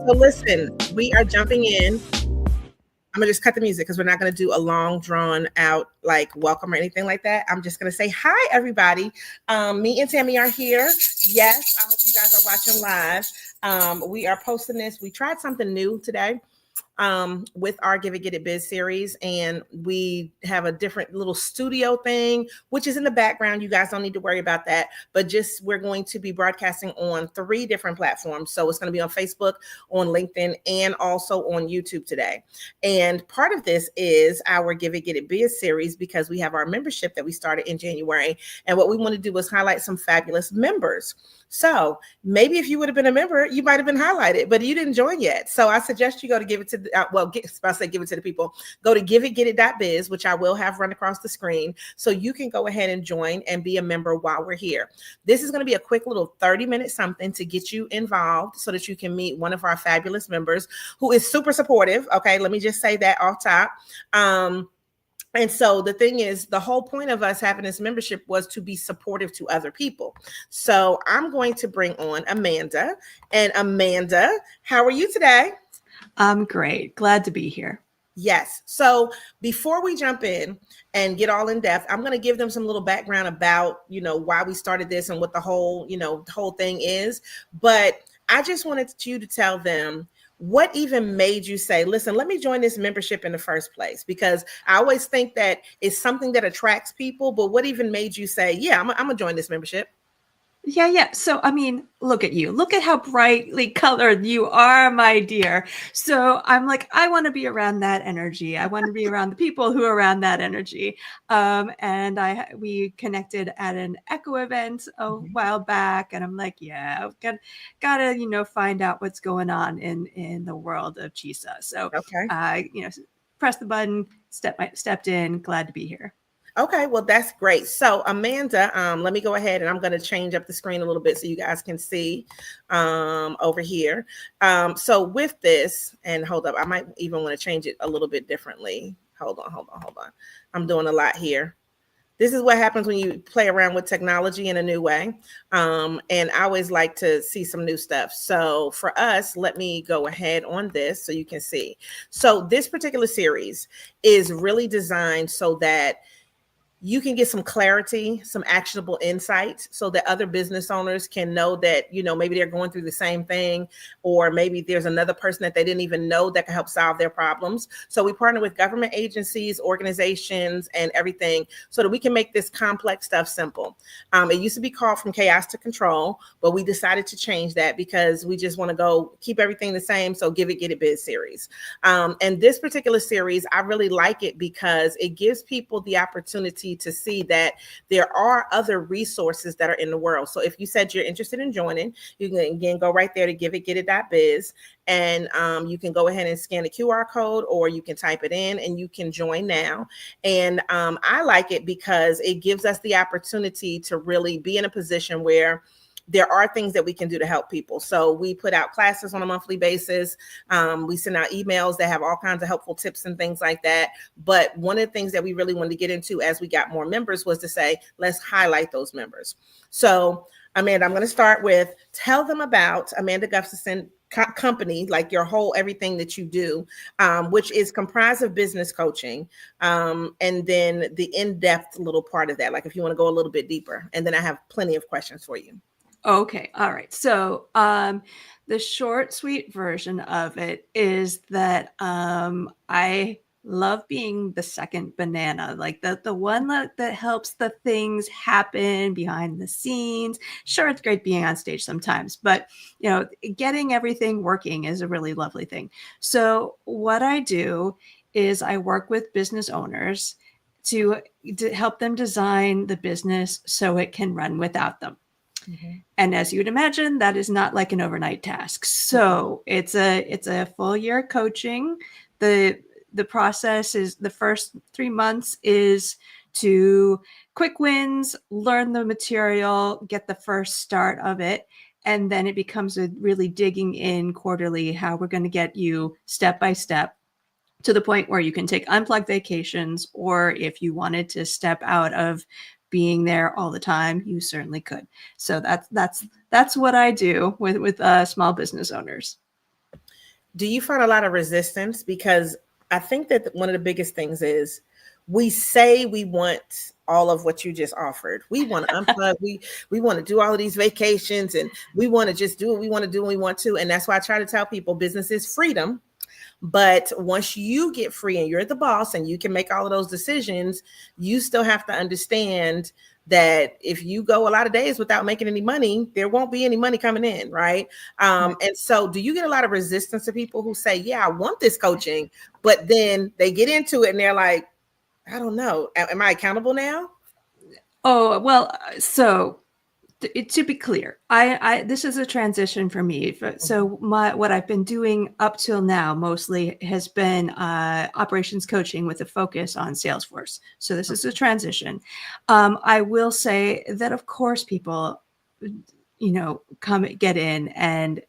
So listen, we are jumping in. I'm gonna just cut the music because we're not gonna do a long, drawn out like welcome or anything like that. I'm just gonna say hi, everybody. Me and Tammy are here. Yes, I hope you guys are watching live. We are posting this. We tried something new today with our Give It Get It Biz series, and we have a different little studio thing, which is in the background. You guys don't need to worry about that, but just we're going to be broadcasting on 3 different platforms. So it's going to be on Facebook, on LinkedIn, and also on YouTube today. And part of this is our Give It Get It Biz series because we have our membership that we started in January, and what we want to do is highlight some fabulous members. So maybe if you would have been a member, you might have been highlighted, but you didn't join yet. So I suggest you go to give it to give it to the people. Go to giveitgetit.biz, which I will have run across the screen. So you can go ahead and join and be a member while we're here. This is going to be a quick little 30-minute something to get you involved so that you can meet one of our fabulous members who is super supportive. Okay, let me just say that off top. And so the thing is, the whole point of us having this membership was to be supportive to other people. So I'm going to bring on Amanda. And Amanda, how are you today? I'm great. Glad to be here. Yes. So before we jump in and get all in depth, I'm going to give them some little background about, why we started this and what the whole thing is. But I just wanted you to tell them what even made you say, listen, let me join this membership in the first place? Because I always think that it's something that attracts people, but what even made you say, yeah, I'm going to join this membership? Yeah. So, I mean, look at you. Look at how brightly colored you are, my dear. So I'm like, I want to be around that energy. I want to be around the people who are around that energy. And we connected at an Echo event a while back, and I'm like, yeah, gotta find out what's going on in the world of CHISA. So, okay. Press the button, stepped in. Glad to be here. Okay, well, that's great. So Amanda, let me go ahead and I'm going to change up the screen a little bit so you guys can see over here. So with this, and hold up, I might even want to change it a little bit differently. Hold on. I'm doing a lot here. This is what happens when you play around with technology in a new way. And I always like to see some new stuff. So for us, let me go ahead on this so you can see. So this particular series is really designed so that you can get some clarity, some actionable insights so that other business owners can know that, maybe they're going through the same thing, or maybe there's another person that they didn't even know that can help solve their problems. So we partner with government agencies, organizations, and everything so that we can make this complex stuff simple. It used to be called From Chaos to Control, but we decided to change that because we just want to go keep everything the same. So Give It, Get It Biz series. And this particular series, I really like it because it gives people the opportunity to see that there are other resources that are in the world. So if you said you're interested in joining, you can again go right there to giveitgetit.biz, and you can go ahead and scan the QR code, or you can type it in and you can join now. And I like it because it gives us the opportunity to really be in a position where there are things that we can do to help people. So we put out classes on a monthly basis. We send out emails that have all kinds of helpful tips and things like that. But one of the things that we really wanted to get into as we got more members was to say, let's highlight those members. So Amanda, I'm going to start with, tell them about Amanda Gustafson company, like your whole everything that you do, which is comprised of business coaching, and then the in-depth little part of that, like if you want to go a little bit deeper. And then I have plenty of questions for you. Okay. All right. So the short, sweet version of it is that I love being the second banana, like the one that helps the things happen behind the scenes. Sure, it's great being on stage sometimes, but getting everything working is a really lovely thing. So what I do is I work with business owners to help them design the business so it can run without them. Mm-hmm. And as you would imagine, that is not like an overnight task. So it's a full year coaching. The process is, the first 3 months is to quick wins, learn the material, get the first start of it. And then it becomes a really digging in quarterly, how we're going to get you step by step to the point where you can take unplugged vacations, or if you wanted to step out of being there all the time, you certainly could. So that's what I do with small business owners. Do you find a lot of resistance? Because I think that one of the biggest things is we say we want all of what you just offered. We want to unplug. We want to do all of these vacations, and we want to just do what we want to do when we want to. And that's why I try to tell people business is freedom. But once you get free and you're the boss and you can make all of those decisions, you still have to understand that if you go a lot of days without making any money, there won't be any money coming in, right? And so do you get a lot of resistance to people who say, yeah, I want this coaching, but then they get into it and they're like, I don't know, am I accountable now? Oh, well, so to be clear, I this is a transition for me. So what I've been doing up till now mostly has been operations coaching with a focus on Salesforce. So this is a transition. I will say that of course people, come get in and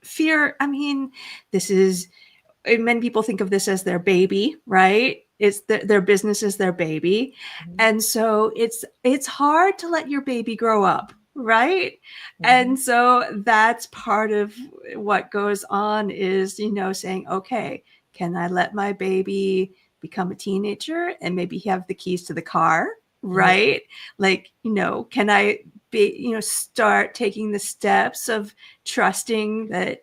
fear. I mean, this is many people think of this as their baby, right? It's their business is their baby. And so it's hard to let your baby grow up, right? And so that's part of what goes on is, saying, okay, can I let my baby become a teenager and maybe have the keys to the car, right? Like, can I start taking the steps of trusting that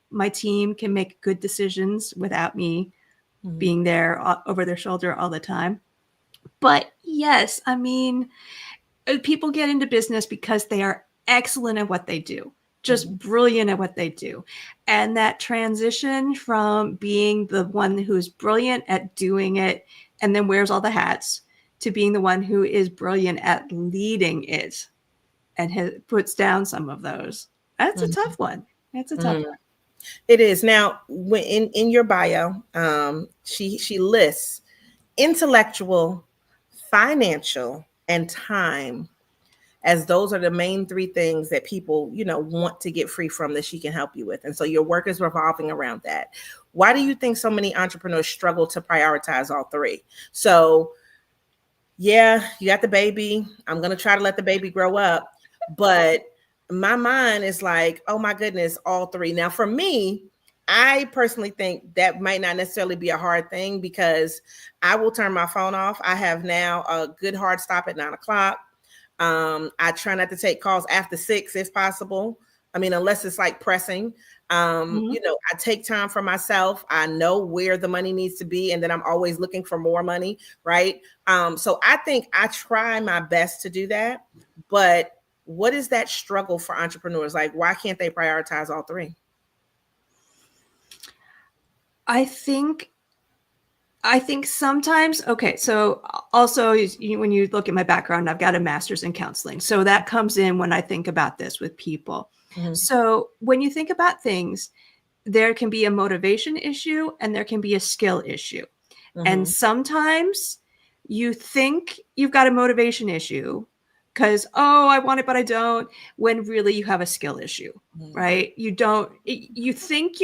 my team can make good decisions without me being there over their shoulder all the time. But yes, I mean, people get into business because they are excellent at what they do, just brilliant at what they do. And that transition from being the one who's brilliant at doing it and then wears all the hats to being the one who is brilliant at leading it and puts down some of those. That's a tough one. That's a tough one. It is. Now, when in your bio, she lists intellectual, financial, and time as those are the main three things that people, want to get free from that she can help you with. And so your work is revolving around that. Why do you think so many entrepreneurs struggle to prioritize all three? So, yeah, you got the baby. I'm going to try to let the baby grow up. But my mind is like, oh my goodness, all three. Now, for me, I personally think that might not necessarily be a hard thing because I will turn my phone off. I have now a good hard stop at 9:00. I try not to take calls after 6 if possible. I mean, unless it's like pressing. I take time for myself. I know where the money needs to be, and then I'm always looking for more money, right? So I think I try my best to do that. But what is that struggle for entrepreneurs? Like, why can't they prioritize all three? I think sometimes, okay, so also when you look at my background, I've got a master's in counseling. So that comes in when I think about this with people. So when you think about things, there can be a motivation issue and there can be a skill issue. And sometimes you think you've got a motivation issue because, I want it, but I don't, when really you have a skill issue, right? You think,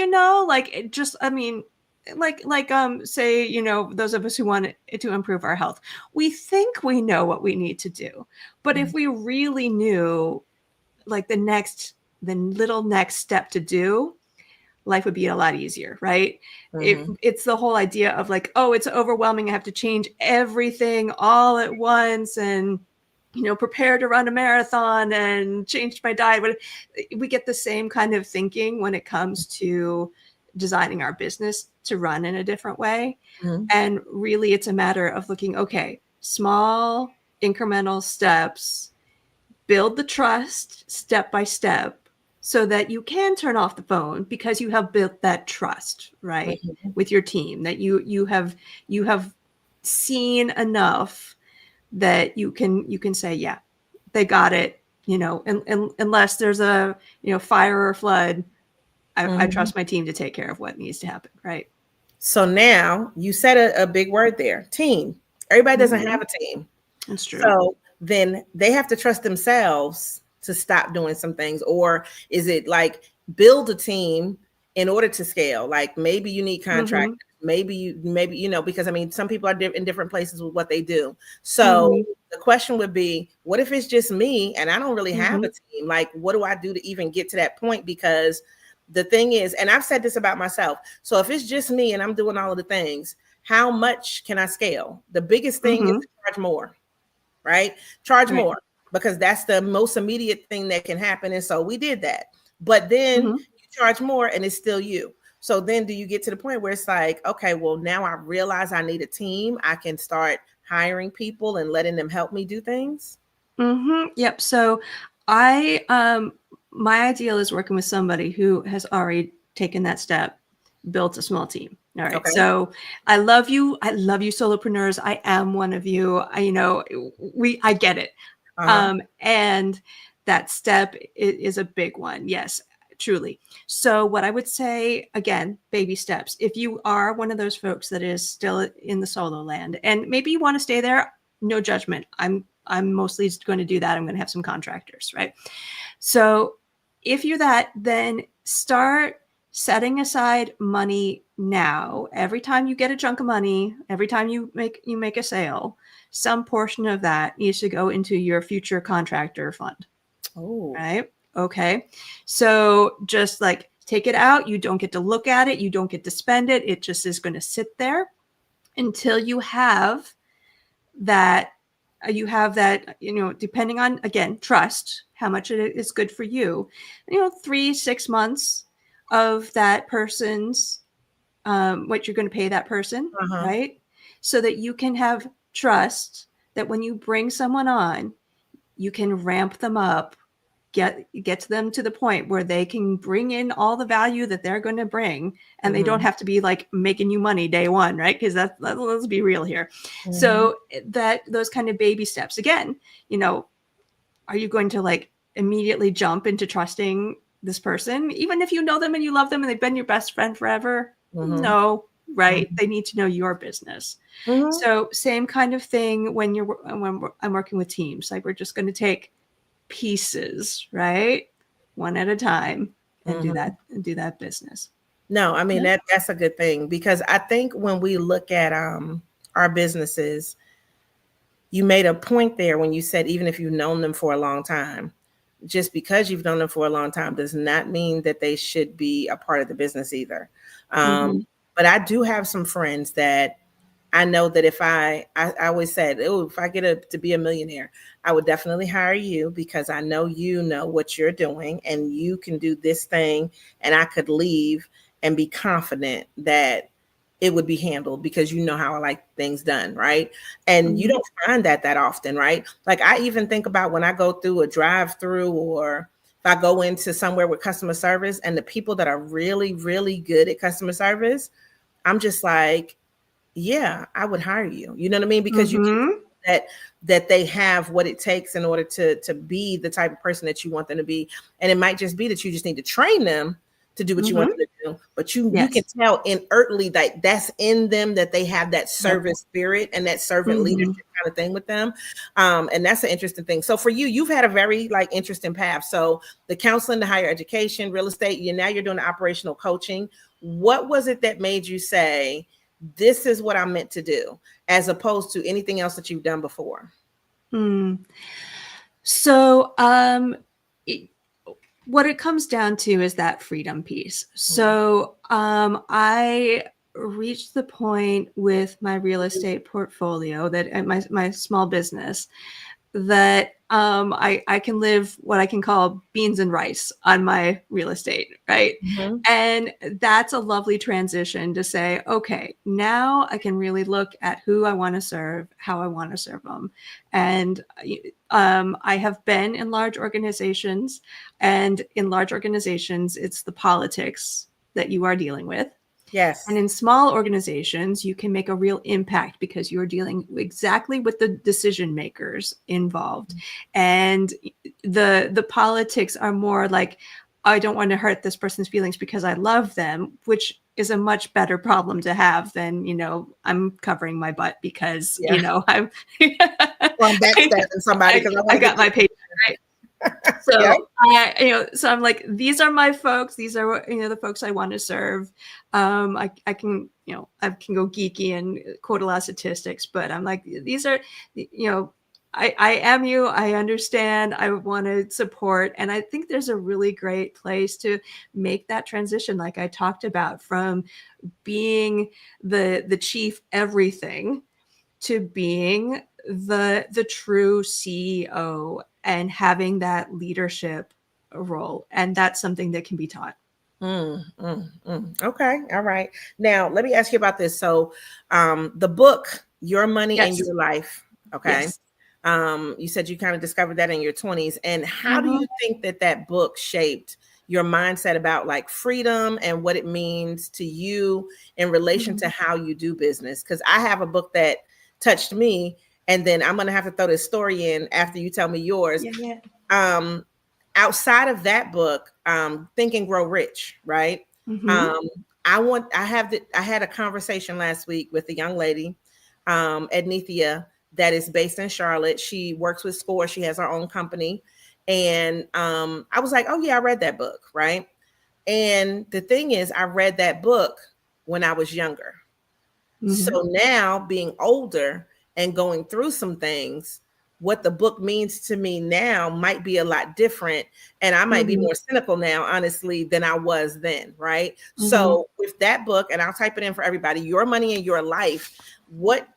say, those of us who want to improve our health, we think we know what we need to do. But if we really knew like the little next step to do, life would be a lot easier, right? It's the whole idea of like, it's overwhelming. I have to change everything all at once and, prepare to run a marathon and change my diet. But we get the same kind of thinking when it comes to designing our business to run in a different way. And really it's a matter of looking, okay, small incremental steps, build the trust step by step so that you can turn off the phone because you have built that trust, right? With your team, that you have seen enough that you can say, yeah, they got it, and unless there's a, fire or flood, I trust my team to take care of what needs to happen, right? So now you said a big word there, team. Everybody doesn't have a team. That's true. So then they have to trust themselves to stop doing some things. Or is it like build a team in order to scale? Like maybe you need contractors. Maybe because I mean, some people are in different places with what they do. So the question would be, what if it's just me and I don't really have a team? Like, what do I do to even get to that point? Because The thing is, and I've said this about myself. So if it's just me and I'm doing all of the things, how much can I scale? The biggest thing is Mm-hmm. to charge more, right? Charge Right. more, because that's the most immediate thing that can happen. And so we did that. But then Mm-hmm. you charge more and it's still you. So then do you get to the point where it's like, okay, well, now I realize I need a team. I can start hiring people and letting them help me do things. Mm-hmm. Yep. So I my ideal is working with somebody who has already taken that step, built a small team. All right. Okay. So I love you. I love you, solopreneurs. I am one of you. I get it. Uh-huh. And that step is a big one. Yes, truly. So what I would say, again, baby steps. If you are one of those folks that is still in the solo land and maybe you want to stay there, no judgment. I'm mostly going to do that. I'm going to have some contractors, right? So if you're that, then start setting aside money now. Every time you get a chunk of money, every time you make a sale, some portion of that needs to go into your future contractor fund. Oh. Right? Okay. So just like take it out. You don't get to look at it. You don't get to spend it. It just is going to sit there until you have that depending on, again, trust, how much it is good for you, 3-6 months of that person's what you're going to pay that person, Uh-huh. right? So that you can have trust that when you bring someone on, you can ramp them up, get them to the point where they can bring in all the value that they're going to bring, and they don't Mm-hmm. have to be like making you money day one, right? Because let's be real here. Mm-hmm. So that those kind of baby steps, again, are you going to like immediately jump into trusting this person, even if you know them and you love them and they've been your best friend forever? Mm-hmm. No, right? Mm-hmm. They need to know your business. Mm-hmm. So same kind of thing when I'm working with teams. Like we're just going to take pieces, right? One at a time, and Mm-hmm. do that business. No, I mean Yeah. that's a good thing, because I think when we look at our businesses, you made a point there when you said even if you've known them for a long time, just because you've known them for a long time does not mean that they should be a part of the business either. Um, Mm-hmm. but I do have some friends that I know that if I always said, oh, if I get to be a millionaire, I would definitely hire you, because I know you know what you're doing and you can do this thing, and I could leave and be confident that it would be handled because you know how I like things done, right? And you Mm-hmm. don't find that often, right? Like I even think about when I go through a drive-through, or if I go into somewhere with customer service, and the people that are really, really good at customer service, I'm just like, yeah, I would hire you. You know what I mean? Because you can Mm-hmm. that they have what it takes in order to be the type of person that you want them to be. And it might just be that you just need to train them to do what you want Mm-hmm. them to do. But you can Yes. tell inertly that that's in them, that they have that Yep. service spirit and that servant Mm-hmm. leadership kind of thing with them. And that's an interesting thing. So for you, you've had a very like interesting path. So the counseling, the higher education, real estate, now you're doing the operational coaching. What was it that made you say, this is what I'm meant to do, as opposed to anything else that you've done before? Mm. So, what it comes down to is that freedom piece. Mm. So, I reached the point with my real estate portfolio that at my small business that I can live what I can call beans and rice on my real estate, right? Mhm. And that's a lovely transition to say, okay, now I can really look at who I want to serve, how I want to serve them. And I have been in large organizations, and in large organizations, it's the politics that you are dealing with. And Yes. in small organizations, you can make a real impact because you're dealing exactly with the decision makers involved. And the politics are more like, I don't want to hurt this person's feelings because I love them, which is a much better problem to have than, I'm covering my butt because, Yeah. I'm Well, I'm backstabbing somebody because I want I to get got my this. paycheck, right? Yeah. So so I'm like, these are my folks. These are, the folks I want to serve. I can, I can go geeky and quote a lot of statistics, but I'm like, these are, I am you. I understand. I want to support. And I think there's a really great place to make that transition, like I talked about, from being the chief everything to being the true CEO and having that leadership role. And that's something that can be taught. Okay. All right. Now, let me ask you about this. So, the book, Your Money and Yes. Your Life. Okay. Yes. You said you kind of discovered that in your 20s. And how do Mm-hmm. you think that that book shaped your mindset about like freedom and what it means to you in relation Mm-hmm. to how you do business? Because I have a book that touched me, and then I'm going to have to throw this story in after you tell me yours. Yeah. Yeah. um Outside of that book, Think and Grow Rich, right? Mm-hmm. um I had a conversation last week with a young lady, Ednethia, that is based in Charlotte. She works with Score. She has her own company. And I was like, oh yeah, I read that book, right? And the thing is, I read that book when I was younger. Mm-hmm. So now, being older and going through some things, what the book means to me now might be a lot different. And I might be Mm-hmm. more cynical now, honestly, than I was then. Right. Mm-hmm. So with that book, and I'll type it in for everybody, Your Money and Your Life, what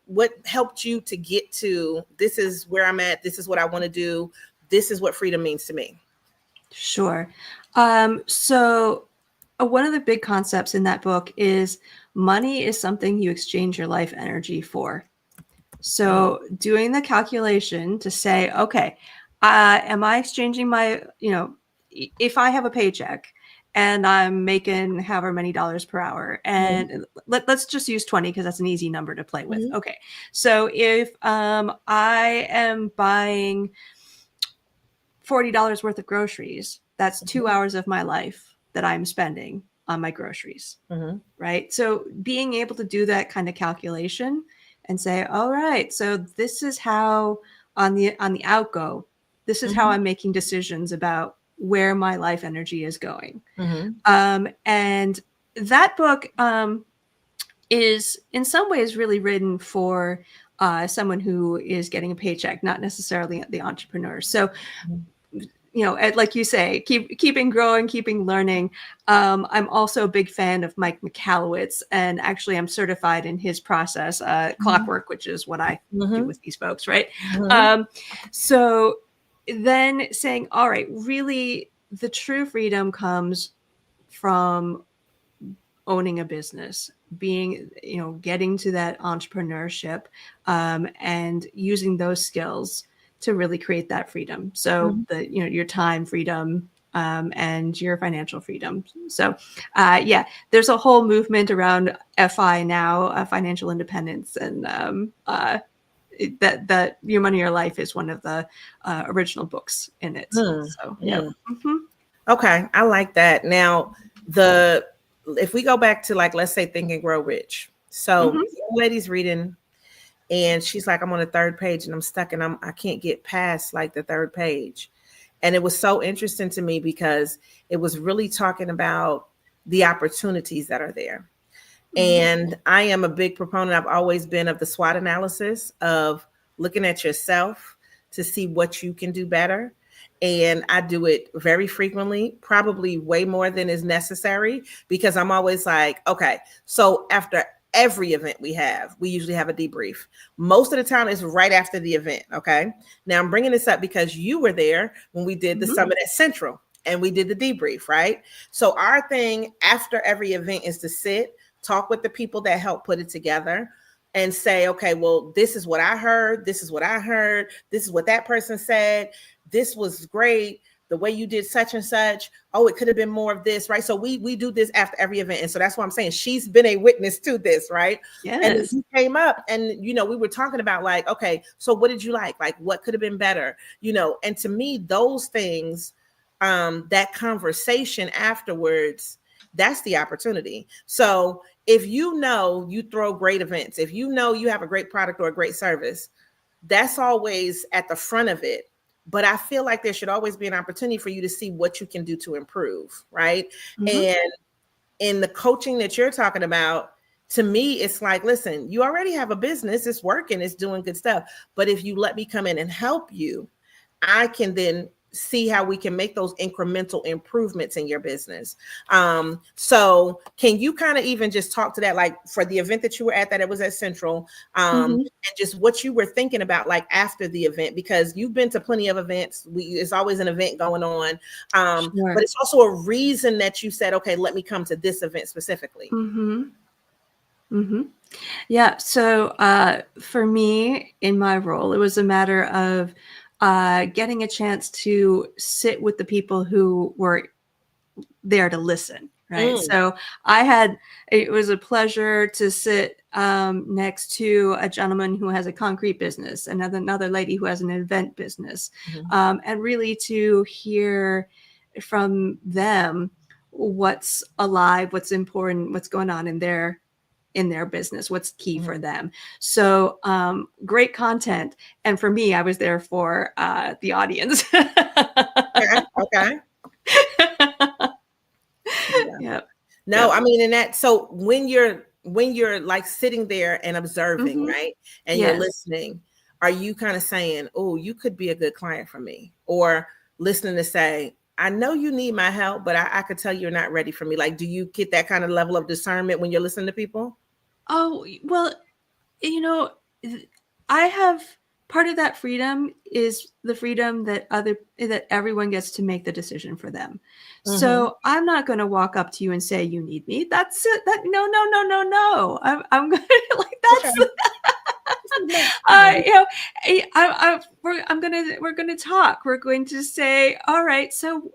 helped you to get to, this is where I'm at, this is what I want to do, this is what freedom means to me? Sure. So one of the big concepts in that book is money is something you exchange your life energy for. Mm, So doing the calculation to say, okay, am I exchanging my, if I have a paycheck and I'm making however many dollars per hour, mhm, and let's just use 20 because that's an easy number to play with. mhm, Okay. So if I am buying $40 worth of groceries, that's 2 hours of my life that I'm spending on my groceries, mhm, right? So being able to do that kind of calculation and say, all right, so this is how on the outgo, this is how mhm, I'm making decisions about where my life energy is going. mhm, And that book is in some ways really written for someone who is getting a paycheck, not necessarily the entrepreneur. So mhm, like you say, keeping growing, keeping learning. I'm also a big fan of Mike Michalowicz, and actually I'm certified in his process, mhm, Clockwork, which is what I do mhm, with these folks, right? mhm, Um, so then saying, all right, really the true freedom comes from owning a business, being, getting to that entrepreneurship, and using those skills to really create that freedom. So mhm. your time freedom, and your financial freedom. So, yeah, there's a whole movement around FI now, financial independence, and that Your Money, Your Life is one of the original books in it. Mm, So, yeah. mm. Mm-hmm. Okay, I like that. Now, the if we go back to, like, let's say Think and Grow Rich. So, Mm-hmm. the lady's reading, and she's like, I'm on the third page and I'm stuck, and I can't get past like the third page. And it was so interesting to me because it was really talking about the opportunities that are there. Mm-hmm. And I am a big proponent, I've always been, of the SWOT analysis, of looking at yourself to see what you can do better. And I do it very frequently, probably way more than is necessary, because I'm always like, okay, so after every event we usually have a debrief. Most of the time it's right after the event. Okay. Now I'm bringing this up because you were there when we did the Mm-hmm. summit at Central and we did the debrief, right? So our thing after every event is to sit, talk with the people that help put it together, and say, okay, well, this is what I heard. This is what I heard. This is what that person said. This was great. The way you did such and such. Oh, it could have been more of this, right? So we do this after every event. And so that's why I'm saying she's been a witness to this, right? And then Yes. you came up and, we were talking about like, okay, so what did you like? Like, what could have been better? And to me, those things, that conversation afterwards, that's the opportunity. So if you throw great events, if you have a great product or a great service, that's always at the front of it. But I feel like there should always be an opportunity for you to see what you can do to improve, right? Mm-hmm. And in the coaching that you're talking about, to me, it's like, listen, you already have a business, it's working, it's doing good stuff. But if you let me come in and help you, I can then see how we can make those incremental improvements in your business. So can you kind of even just talk to that, like for the event that you were at, that it was at Central, Mm-hmm. and just what you were thinking about, like after the event, because you've been to plenty of events. It's always an event going on. But Sure. it's also a reason that you said, okay, let me come to this event specifically. Mm-hmm. Mm-hmm. Yeah. So for me, in my role, it was a matter of getting a chance to sit with the people who were there to listen. Right. Mm, So it was a pleasure to sit next to a gentleman who has a concrete business, another lady who has an event business, mhm, and really to hear from them what's alive, what's important, what's going on in their business, what's key mhm. for them. So great content. And for me, I was there for the audience. Okay. Okay. Yeah. Yep. No, Yep. I mean, and that, so when you're like sitting there and observing, Mm-hmm. right? And you're Yes. listening, are you kind of saying, oh, you could be a good client for me? Or listening to say, I know you need my help, but I could tell you're not ready for me. Like, do you get that kind of level of discernment when you're listening to people? Oh, well, you know, I have part of that freedom is the freedom that everyone gets to make the decision for them. Mm-hmm. So I'm not going to walk up to you and say you need me. That's it. That no, no, no, no, no. I'm going to like Okay. that's No, no. you know, we're gonna talk. We're going to say, all right. So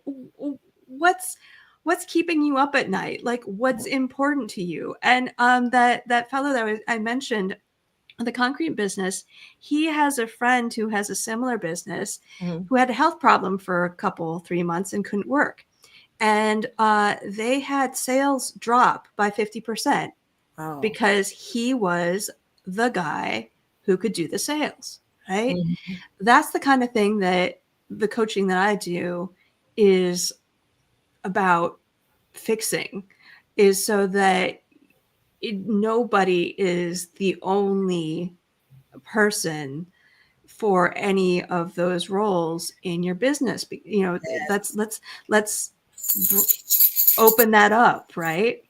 what's what's keeping you up at night? Like what's important to you? And that fellow that I mentioned, the concrete business, he has a friend who has a similar business Mhm. who had a health problem for a couple 3 months and couldn't work. And they had sales drop by 50% Oh. because he was the guy who could do the sales, right? Mhm. That's the kind of thing that the coaching that I do is about fixing, is so that nobody is the only person for any of those roles in your business. You know, that's let's open that up, right?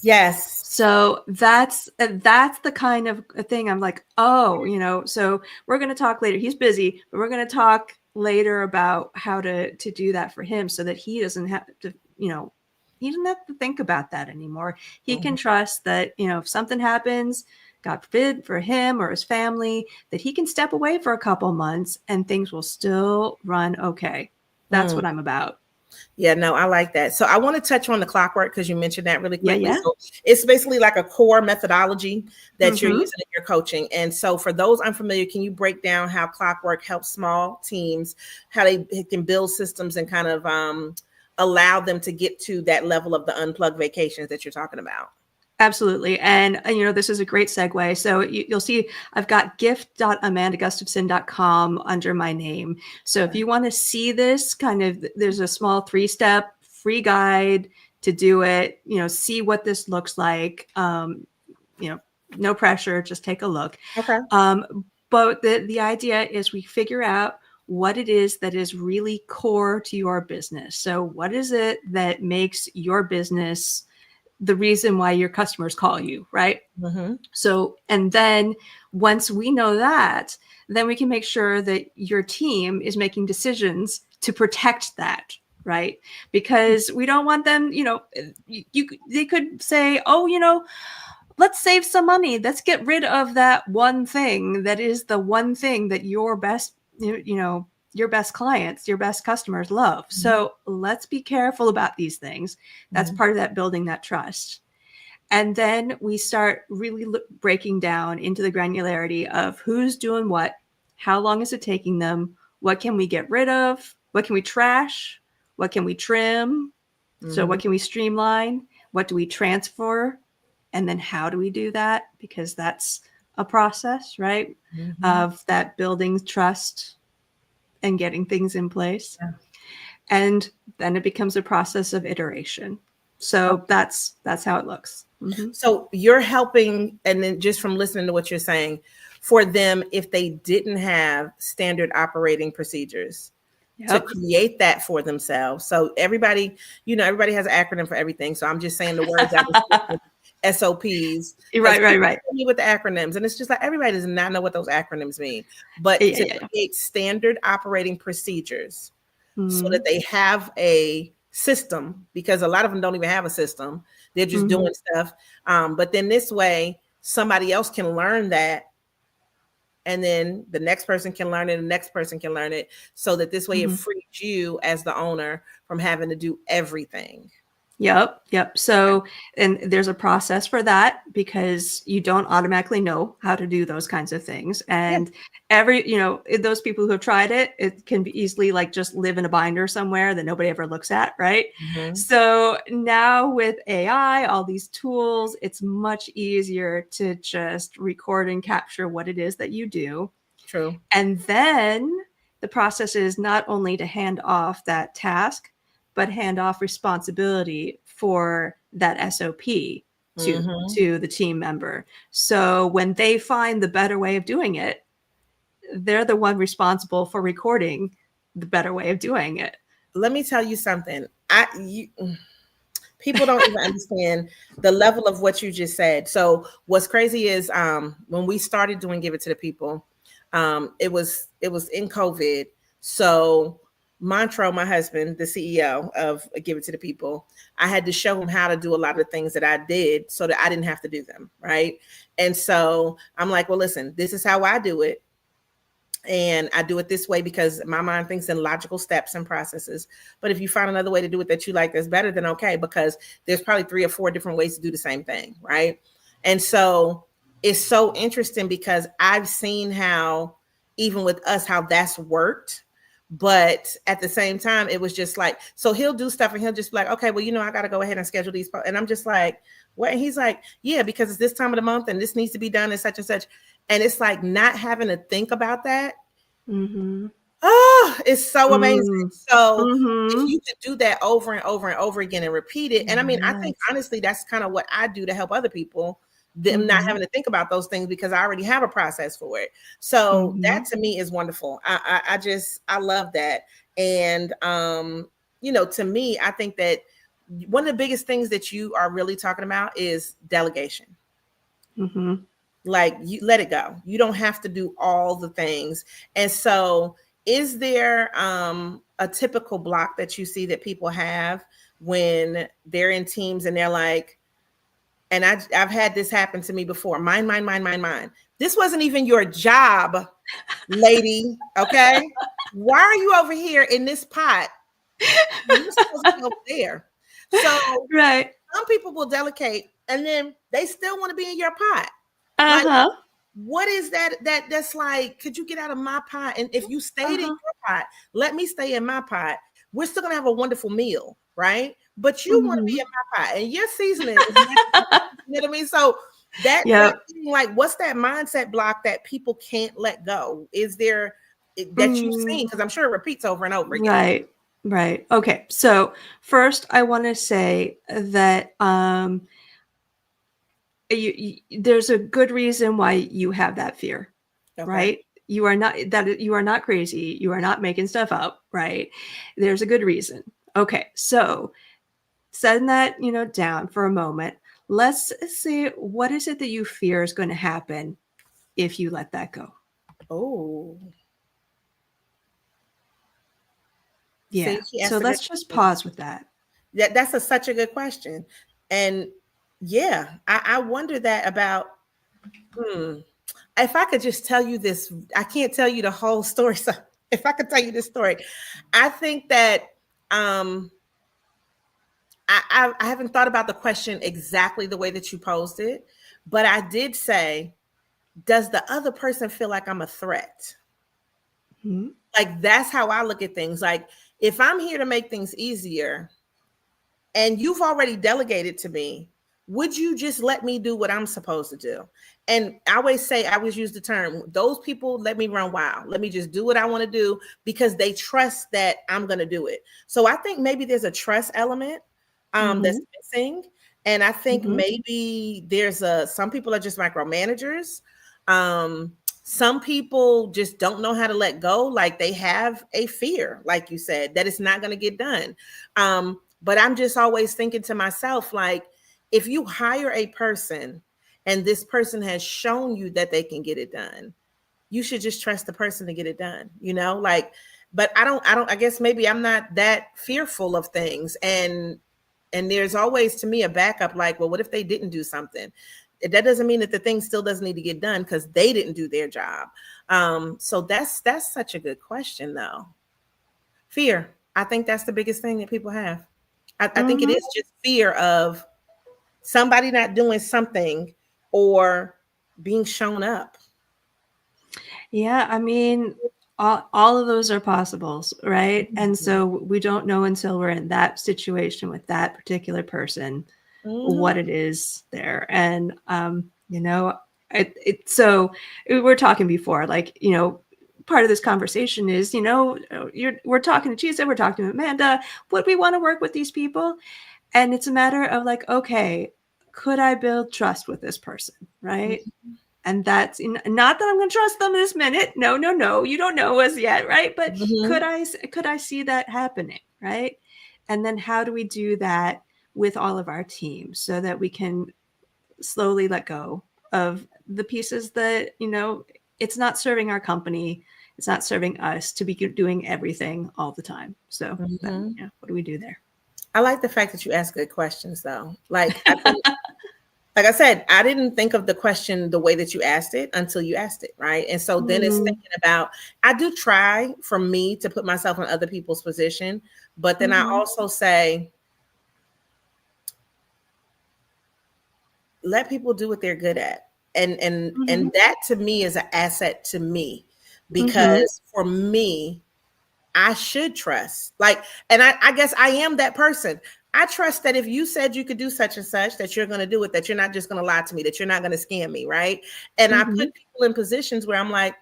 Yes. So that's the kind of thing I'm like, oh, so we're going to talk later. He's busy, but we're going to talk later about how to do that for him so that he doesn't have to, he doesn't have to think about that anymore. He can Mhm. trust that, if something happens, God forbid, for him or his family, that he can step away for a couple months and things will still run okay. That's Mm. what I'm about. Yeah, no, I like that. So I want to touch on the clockwork because you mentioned that really Yeah, quickly. yeah. So it's basically like a core methodology that you're Mm-hmm. using in your coaching. And so for those unfamiliar, can you break down how clockwork helps small teams, how they can build systems and kind of allow them to get to that level of the unplugged vacations that you're talking about? Absolutely. And, this is a great segue. So you'll see I've got gift.amandagustafson.com under my name. So if Okay. you want to see this kind of, there's a small 3-step free guide to do it, see what this looks like. No pressure, just take a look. Okay. But the idea is we figure out what it is that is really core to your business. So what is it that makes your business the reason why your customers call you, right? Mm-hmm. So, and then once we know that, then we can make sure that your team is making decisions to protect that, right? Because we don't want them, they could say, oh, let's save some money. Let's get rid of that one thing that is the one thing that your best, your best clients, your best customers love. So let's be careful about these things. That's Mm-hmm. part of that building that trust. And then we start really breaking down into the granularity of who's doing what, how long is it taking them, what can we get rid of, what can we trash, what can we trim, so Mm-hmm. what can we streamline, what do we transfer, and then how do we do that? Because that's a process, right? Mm-hmm. Of that building trust and getting things in place. Yeah. And then it becomes a process of iteration. So that's how it looks. Mm-hmm. So you're helping, and then just from listening to what you're saying, for them, if they didn't have standard operating procedures, to Yep. create that for themselves. So everybody, everybody has an acronym for everything. So I'm just saying the words I was thinking, SOPs, because Right. me with the acronyms, and it's just like everybody does not know what those acronyms mean. But to Yeah. create standard operating procedures so Mm-hmm. that they have a system, because a lot of them don't even have a system. They're just Mm-hmm. doing stuff. But then this way, somebody else can learn that, and then the next person can learn it, and the next person can learn it, so that this way it Mm-hmm. frees you as the owner from having to do everything. Yep. So, and there's a process for that, because you don't automatically know how to do those kinds of things. Yeah. And those people who have tried it, it can be easily like just live in a binder somewhere that nobody ever looks at, right? Mm-hmm. So now with AI, all these tools, it's much easier to just record and capture what it is that you do. True. And then the process is not only to hand off that task, but hand off responsibility for that SOP to the team member. So when they find the better way of doing it, they're the one responsible for recording the better way of doing it. Let me tell you something. People don't even understand the level of what you just said. So what's crazy is when we started doing Give It to the People, it was in COVID. So Montreux, my husband, the CEO of Give It to the People, I had to show him how to do a lot of the things that I did so that I didn't have to do them, right? And so I'm like, well, listen, this is how I do it. And I do it this way because my mind thinks in logical steps and processes. But if you find another way to do it that you like that's better, then okay, because there's probably 3 or 4 different ways to do the same thing, right? And so it's so interesting because I've seen how, even with us, how that's worked. But at the same time, it was just like, so he'll do stuff and he'll just be like, okay, well, I got to go ahead and schedule these. And I'm just like, what? And he's like, yeah, because it's this time of the month and this needs to be done and such and such. And it's like not having to think about that. Mm-hmm. Oh, it's so amazing. So if Mm-hmm. you could do that over and over and over again and repeat it. And I mean, I think Yes. honestly, that's kind of what I do to help other people, them not having to think about those things because I already have a process for it. So that to me is wonderful. I love that. And to me, I think that one of the biggest things that you are really talking about is delegation. Mm-hmm. Like, you let it go. You don't have to do all the things. And so is there a typical block that you see that people have when they're in teams and they're like, and I've had this happen to me before. Mine. This wasn't even your job, lady. Okay. Why are you over here in this pot? You're supposed to be over there. So Right. some people will delegate and then they still want to be in your pot. Like, Uh-huh. what is that's like, could you get out of my pot? And if you stayed in your pot, let me stay in my pot. We're still gonna have a wonderful meal, right? But you want to be in my pot and your seasoning is you know what I mean? So that like, what's that mindset block that people can't let go? Is there that you've seen? Because I'm sure it repeats over and over again. Right. Okay. So first I want to say that there's a good reason why you have that fear, Okay. right? You are not crazy. You are not making stuff up, right? There's a good reason. Okay. So setting that, down for a moment, let's see, what is it that you fear is going to happen if you let that go? Oh. Yeah. See, she So asked a good let's just question. pause with that. That's such a good question. And yeah, I wonder that about, if I could just tell you this, I can't tell you the whole story. So if I could tell you this story, I think that I haven't thought about the question exactly the way that you posed it, but I did say, does the other person feel like I'm a threat? Mm-hmm. Like, that's how I look at things. Like, if I'm here to make things easier and you've already delegated to me, would you just let me do what I'm supposed to do? And I always use the term, those people let me run wild. Let me just do what I want to do because they trust that I'm going to do it. So I think maybe there's a trust element that's Mhm. missing. And I think Mhm. maybe there's some people are just micromanagers. Um, some people just don't know how to let go. Like they have a fear, like you said, that it's not going to get done. But I'm just always thinking to myself, like, if you hire a person and this person has shown you that they can get it done, you should just trust the person to get it done, like, but I guess maybe I'm not that fearful of things. And there's always to me a backup, like, well, what if they didn't do something? That doesn't mean that the thing still doesn't need to get done because they didn't do their job. So that's such a good question though. Fear. I think that's the biggest thing that people have. I think it Mhm. is just fear of somebody not doing something or being shown up. Yeah, I mean, all of those are possibles, right? And Mhm. so we don't know until we're in that situation with that particular person what Mhm. it is there. And so we were talking before, like, part of this conversation is, we're talking to Chisa, we're talking to Amanda, would we want to work with these people? And it's a matter of like, okay, could I build trust with this person, right? And that's not that I'm going to trust them this minute. No, no, no. You don't know us yet, right? But Mhm. could I see that happening, right? And then how do we do that with all of our teams so that we can slowly let go of the pieces that, it's not serving our company, it's not serving us to be doing everything all the time. So then, Mhm. yeah, what do we do there? I like the fact that you ask good questions, though. Like I think, like I said, I didn't think of the question the way that you asked it until you asked it, right? And so then it's Mm, thinking about. I do try for me to put myself in other people's position, but then I mhm, also say, let people do what they're good at, and mhm, that to me is an asset to me, mhm, because for me, I should trust. Like, and I guess I am that person. I trust that if you said you could do such and such, that you're going to do it, that you're not just going to lie to me, that you're not going to scam me, right? And I mhm, put people in positions where I'm like,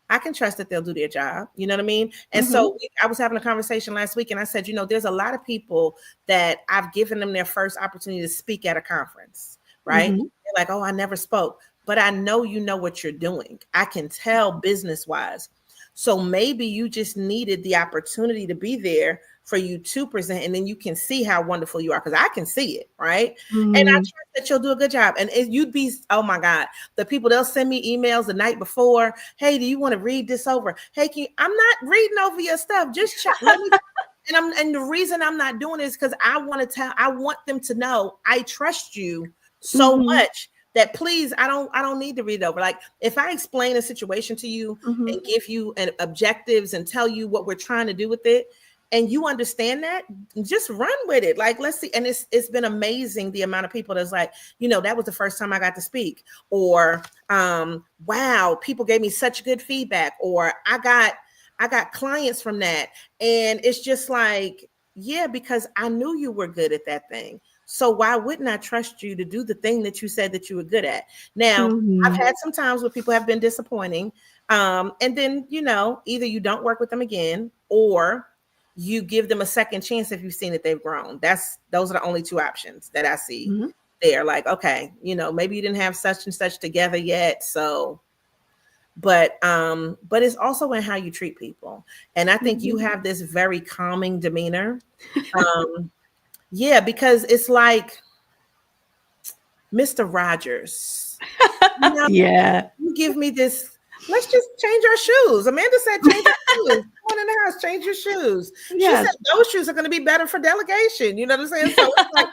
I can trust that they'll do their job. You know what I mean? And mhm, so I was having a conversation last week and I said, there's a lot of people that I've given them their first opportunity to speak at a conference, right? mhm, They're like, oh, I never spoke, but I know you know what you're doing. I can tell business wise. So maybe you just needed the opportunity to be there for you to present, and then you can see how wonderful you are, because I can see it, right? And I mhm. trust that you'll do a good job. And you'd be, oh my God, the people, they'll send me emails the night before. Hey, do you want to read this over? Hey, I'm not reading over your stuff. Just check. Let me. And the reason I'm not doing it is because I want them to know I trust you so Mhm, much that, please, I don't need to read it over. Like, if I explain a situation to you mhm, and give you objectives and tell you what we're trying to do with it, and you understand that, just run with it. Like, let's see. And it's been amazing the amount of people that's like, that was the first time I got to speak, or wow, people gave me such good feedback, or I got clients from that. And it's just like, yeah, because I knew you were good at that thing. So why wouldn't I trust you to do the thing that you said that you were good at? Now, I've mhm, had some times where people have been disappointing. And then, either you don't work with them again, or you give them a second chance if you've seen that they've grown. Those are the only two options that I see mhm, there. Like, okay, maybe you didn't have such and such together yet. So, but it's also in how you treat people. And I think you mhm. have this very calming demeanor. Um, yeah, because it's like Mr. Rogers. Yeah. You give me this. Let's just change our shoes. Amanda said, change our shoes. Come on in the house, change your shoes. She said Yes. those shoes are going to be better for delegation. You know what I'm saying? So it's like,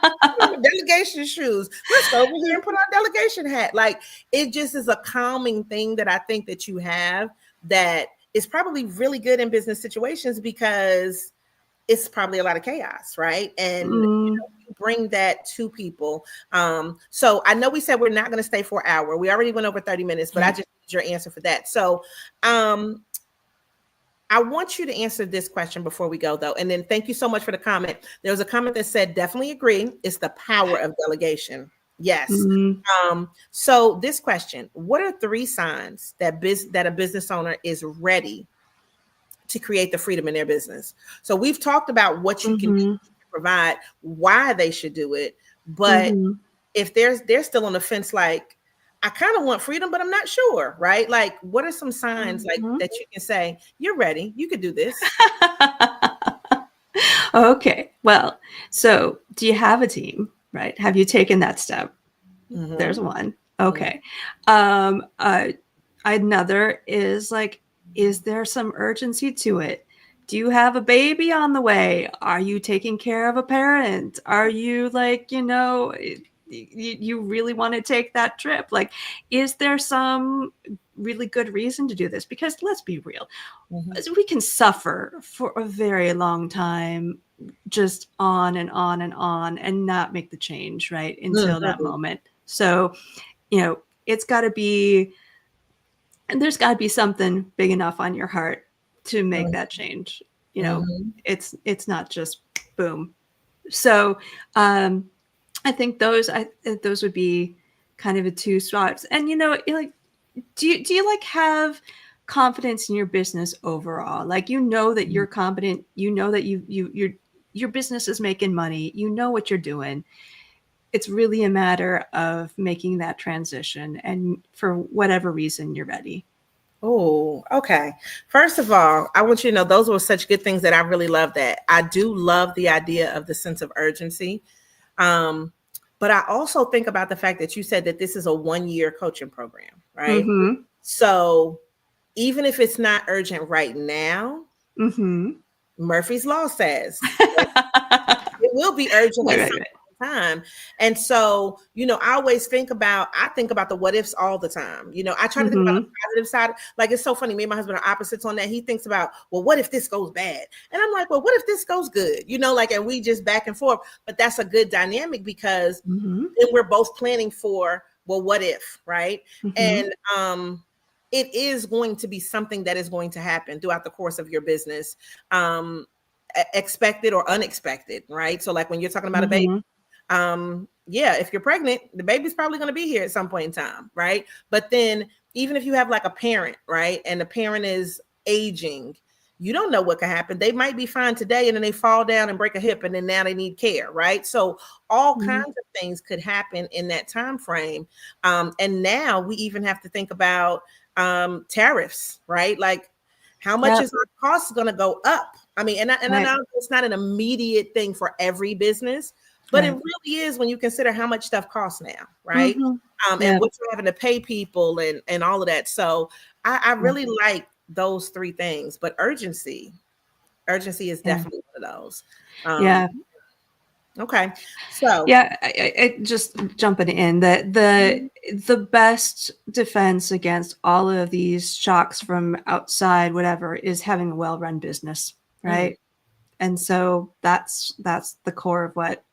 delegation shoes. Let's go over here and put on delegation hat. Like, it just is a calming thing that I think that you have, that is probably really good in business situations, because it's probably a lot of chaos, right? And Mm, you bring that to people. So I know we said we're not going to stay for an hour. We already went over 30 minutes, but I yeah. just need your answer for that. So um, I want you to answer this question before we go, though. And then thank you so much for the comment. There was a comment that said, definitely agree. It's the power of delegation. Yes. Mhm, So this question: what are 3 signs that a business owner is ready to create the freedom in their business? So we've talked about what you can do mhm, to provide why they should do it. But Mm-hmm. if they're still on the fence, like, I kind of want freedom, but I'm not sure, right? Like, what are some signs like Mm-hmm. that you can say, you're ready, you could do this? Okay. Well, so do you have a team, right? Have you taken that step? There's Mm-hmm. one. Mm-hmm. Okay. Another is like, is there some urgency to it? Do you have a baby on the way? Are you taking care of a parent? Are you like, you really want to take that trip? Like, is there some really good reason to do this? Because let's be real, Mm-hmm. we can suffer for a very long time just on and on and on and not make the change right until that Mm-hmm. moment. So, it's got to be, and there's got to be something big enough on your heart to make that change. Mm-hmm. It's not just boom. So, I think those would be kind of the two spots. And like, do you like have confidence in your business overall? Like, that you're competent, that your business is making money, what you're doing. It's really a matter of making that transition, and for whatever reason you're ready. Oh, okay. First of all, I want you to know those were such good things that I really love that. I do love the idea of the sense of urgency. Um, but I also think about the fact that you said that this is a 1 year coaching program, right? Mm-hmm. So even if it's not urgent right now, Mm-hmm. Murphy's Law says it will be urgent Right, at right, some right. time. And so, I think about the what ifs all the time. I try to think about the Mm-hmm. positive side. Like, it's so funny. Me and my husband are opposites on that. He thinks about, well, what if this goes bad? And I'm like, well, what if this goes good? And we just back and forth. But that's a good dynamic because Mm-hmm. then we're both planning for, well, what if, right? Mm-hmm. And it is going to be something that is going to happen throughout the course of your business. Expected or unexpected, right? So like when you're talking about a baby, Mm-hmm. yeah, if you're pregnant, the baby's probably going to be here at some point in time, right? But then even if you have like a parent, right, and the parent is aging, you don't know what could happen. They might be fine today and then they fall down and break a hip and then now they need care, right? So all Mm-hmm. kinds of things could happen in that time frame. And now we even have to think about tariffs, right? Like, how much Yep. is our costs going to go up? I mean, and I Right. know it's not an immediate thing for every business, but it Right. really is when you consider how much stuff costs now, right? Mm-hmm. And Yep. what you're having to pay people and all of that. So I Yeah. really like those three things, but urgency is Yeah. definitely one of those. Um, Yeah. okay, so Yeah, I just jumping in, the best defense against all of these shocks from outside, whatever, is having a well-run business, mm, right? And so that's the core of what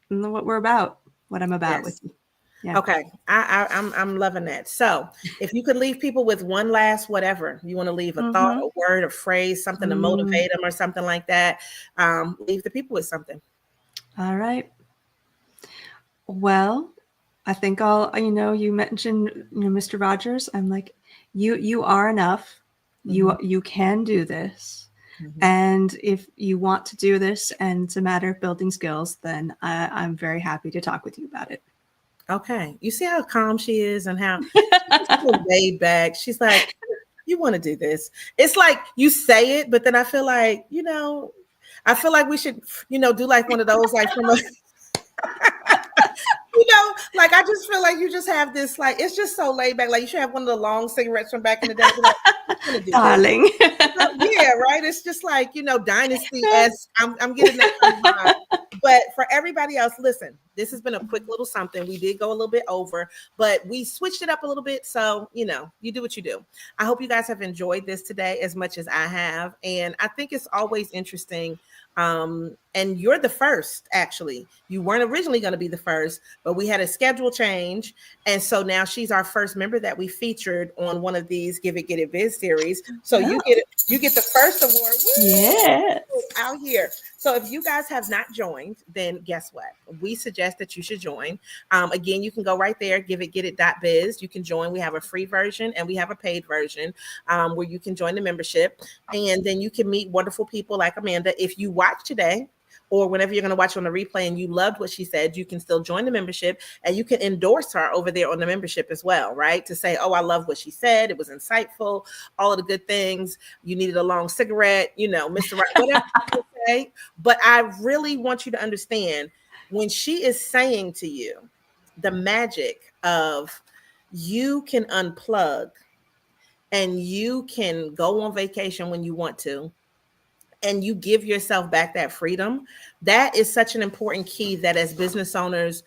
we're about, what I'm about with yes. you. Yeah. Okay, I'm loving that. So, if you could leave people with one last whatever you want to leave, a thought, Mm-hmm. a word, a phrase, something to Mm. motivate them, or something like that, leave the people with something. All right. Well, I think you mentioned, Mr. Rogers. I'm like, you are enough. Hmm. You can do this. Hmm. And if you want to do this and it's a matter of building skills, then I'm very happy to talk with you about it. Okay, you see how calm she is and how she's so laid back. She's like, you want to do this. It's like you say it, but then I feel like we should, do like one of those, like from a, like I just feel like you just have this, like, it's just so laid back. Like you should have one of the long cigarettes from back in the day. Be like, I'm gonna do this. Darling. Yeah, right. It's just like, Dynasty S. I'm getting that kind of vibe. But for everybody else, listen, this has been a quick little something. We did go a little bit over, but we switched it up a little bit. So, you do what you do. I hope you guys have enjoyed this today as much as I have. And I think it's always interesting. And you're the first, actually. You weren't originally going to be the first, but we had a schedule change. And so now she's our first member that we featured on one of these Give It, Get It Biz series. So Oh, you get the first award. yes. Woo! Out here. So if you guys have not joined, then guess what? We suggest that you should join. Again, you can go right there, giveitgetit.biz. You can join. We have a free version and we have a paid version where you can join the membership. And then you can meet wonderful people like Amanda. If you watch today, or whenever you're going to watch on the replay and you loved what she said, you can still join the membership and you can endorse her over there on the membership as well, right? To say, oh, I love what she said. It was insightful. All of the good things. You needed a long cigarette, you know, Mr. Right, whatever you say. But I really want you to understand when she is saying to you the magic of you can unplug and you can go on vacation when you want to, and you give yourself back that freedom. That is such an important key that as business owners,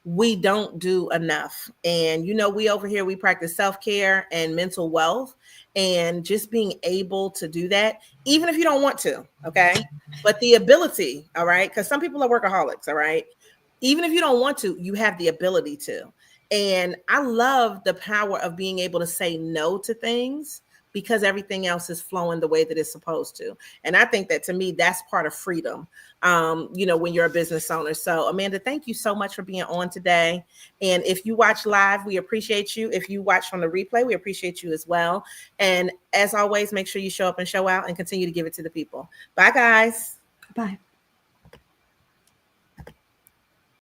we don't do enough. And you know, we over here, we practice self-care and mental wealth, and just being able to do that, even if you don't want to, okay? But the ability, all right? Because some people are workaholics, all right? Even if you don't want to, you have the ability to. And I love the power of being able to say no to things because everything else is flowing the way that it's supposed to. And I think that to me, that's part of freedom, you know, when you're a business owner. So Amanda, thank you so much for being on today. And if you watch live, we appreciate you. If you watch on the replay, we appreciate you as well. And as always, make sure you show up and show out and continue to give it to the people. Bye, guys. Bye.